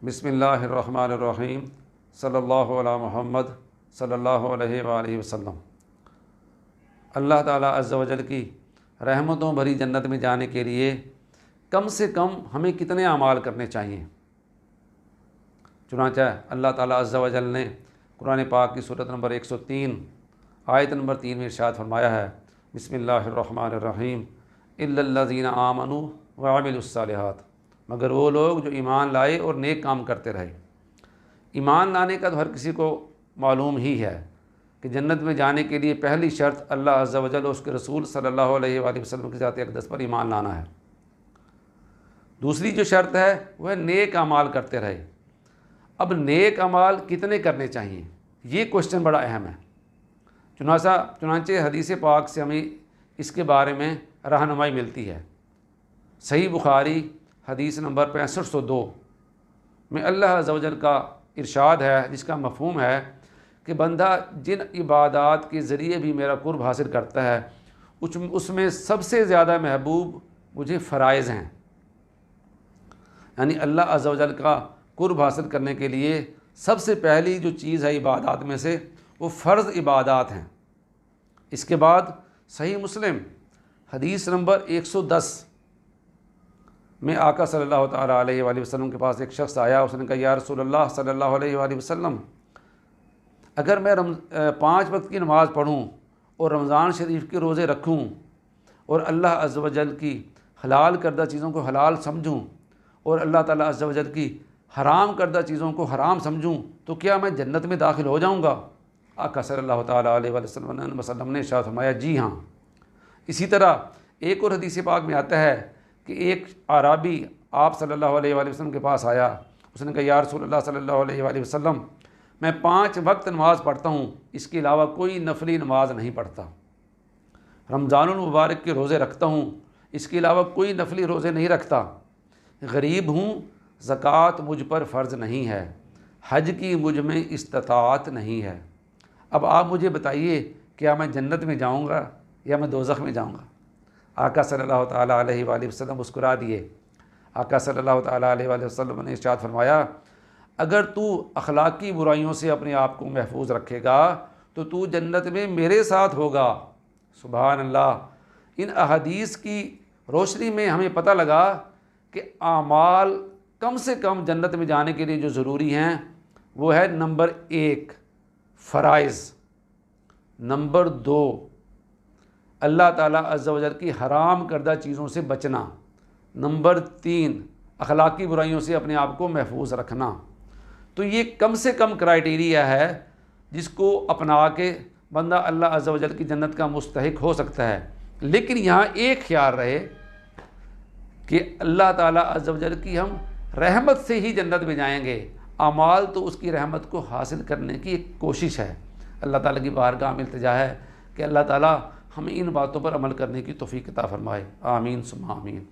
بسم اللہ الرحمن الرحیم صلی اللہ علی محمد صلی اللہ علیہ وآلہ وسلم۔ اللہ تعالیٰ عز و جل کی رحمتوں بھری جنت میں جانے کے لیے کم سے کم ہمیں کتنے اعمال کرنے چاہیے؟ چنانچہ اللہ تعالیٰ عز و جل نے قرآن پاک کی سورۃ نمبر 103 آیت نمبر 3 میں ارشاد فرمایا ہے، بسم اللہ الرحمن الرحیم الا الذین آمنوا وعملوا الصالحات، مگر وہ لوگ جو ایمان لائے اور نیک کام کرتے رہے۔ ایمان لانے کا تو ہر کسی کو معلوم ہی ہے کہ جنت میں جانے کے لیے پہلی شرط اللہ عز و جل اور اس کے رسول صلی اللہ علیہ وآلہ وسلم کی ذات اقدس پر ایمان لانا ہے۔ دوسری جو شرط ہے وہ ہے نیک اعمال کرتے رہے۔ اب نیک اعمال کتنے کرنے چاہیے، یہ کوشچن بڑا اہم ہے۔ چنانچہ حدیث پاک سے ہمیں اس کے بارے میں رہنمائی ملتی ہے۔ صحیح بخاری حدیث نمبر 6502 میں اللہ عز و جل کا ارشاد ہے، جس کا مفہوم ہے کہ بندہ جن عبادات کے ذریعے بھی میرا قرب حاصل کرتا ہے اس میں سب سے زیادہ محبوب مجھے فرائض ہیں۔ یعنی اللہ عز و جل کا قرب حاصل کرنے کے لیے سب سے پہلی جو چیز ہے عبادات میں سے، وہ فرض عبادات ہیں۔ اس کے بعد صحیح مسلم حدیث نمبر 110 میں آقا صلی اللہ تعالیٰ علیہ وآلہ وسلم کے پاس ایک شخص آیا، اس نے کہا یا رسول اللہ صلی اللہ علیہ وآلہ وسلم، اگر میں 5 وقت کی نماز پڑھوں اور رمضان شریف کے روزے رکھوں اور اللہ عز و جل کی حلال کردہ چیزوں کو حلال سمجھوں اور اللہ تعالیٰ عز و جل کی حرام کردہ چیزوں کو حرام سمجھوں تو کیا میں جنت میں داخل ہو جاؤں گا؟ آقا صلی اللہ تعالیٰ علیہ وآلہ وسلم نے ارشاد فرمایا جی ہاں۔ اسی طرح ایک اور حدیث پاک میں آتا ہے کہ ایک اعرابی آپ صلی اللہ علیہ وآلہ وسلم کے پاس آیا، اس نے کہا یا رسول اللہ صلی اللہ علیہ وآلہ وسلم، میں 5 وقت نماز پڑھتا ہوں، اس کے علاوہ کوئی نفلی نماز نہیں پڑھتا۔ رمضان المبارک کے روزے رکھتا ہوں، اس کے علاوہ کوئی نفلی روزے نہیں رکھتا۔ غریب ہوں، زکوٰۃ مجھ پر فرض نہیں ہے، حج کی مجھ میں استطاعت نہیں ہے۔ اب آپ مجھے بتائیے کیا میں جنت میں جاؤں گا یا میں دوزخ میں جاؤں گا؟ آقا صلی اللہ تعالیٰ علیہ وآلہ وسلم مسکرا دیے۔ آقا صلی اللہ تعالیٰ علیہ وآلہ وسلم نے ارشاد فرمایا، اگر تو اخلاقی برائیوں سے اپنے آپ کو محفوظ رکھے گا تو جنت میں میرے ساتھ ہوگا۔ سبحان اللہ۔ ان احادیث کی روشنی میں ہمیں پتہ لگا کہ اعمال کم سے کم جنت میں جانے کے لیے جو ضروری ہیں وہ ہے نمبر 1 فرائض، نمبر 2 اللہ تعالیٰ عز و جل کی حرام کردہ چیزوں سے بچنا، نمبر 3 اخلاقی برائیوں سے اپنے آپ کو محفوظ رکھنا۔ تو یہ کم سے کم کرائیٹیریا ہے جس کو اپنا کے بندہ اللہ عز و جل کی جنت کا مستحق ہو سکتا ہے۔ لیکن یہاں ایک خیال رہے کہ اللہ تعالیٰ عز و جل کی ہم رحمت سے ہی جنت میں جائیں گے، اعمال تو اس کی رحمت کو حاصل کرنے کی ایک کوشش ہے۔ اللہ تعالیٰ کی بارگاہ میں التجا ہے کہ اللہ تعالیٰ ہمیں ان باتوں پر عمل کرنے کی توفیق عطا فرمائے۔ آمین ثم آمین۔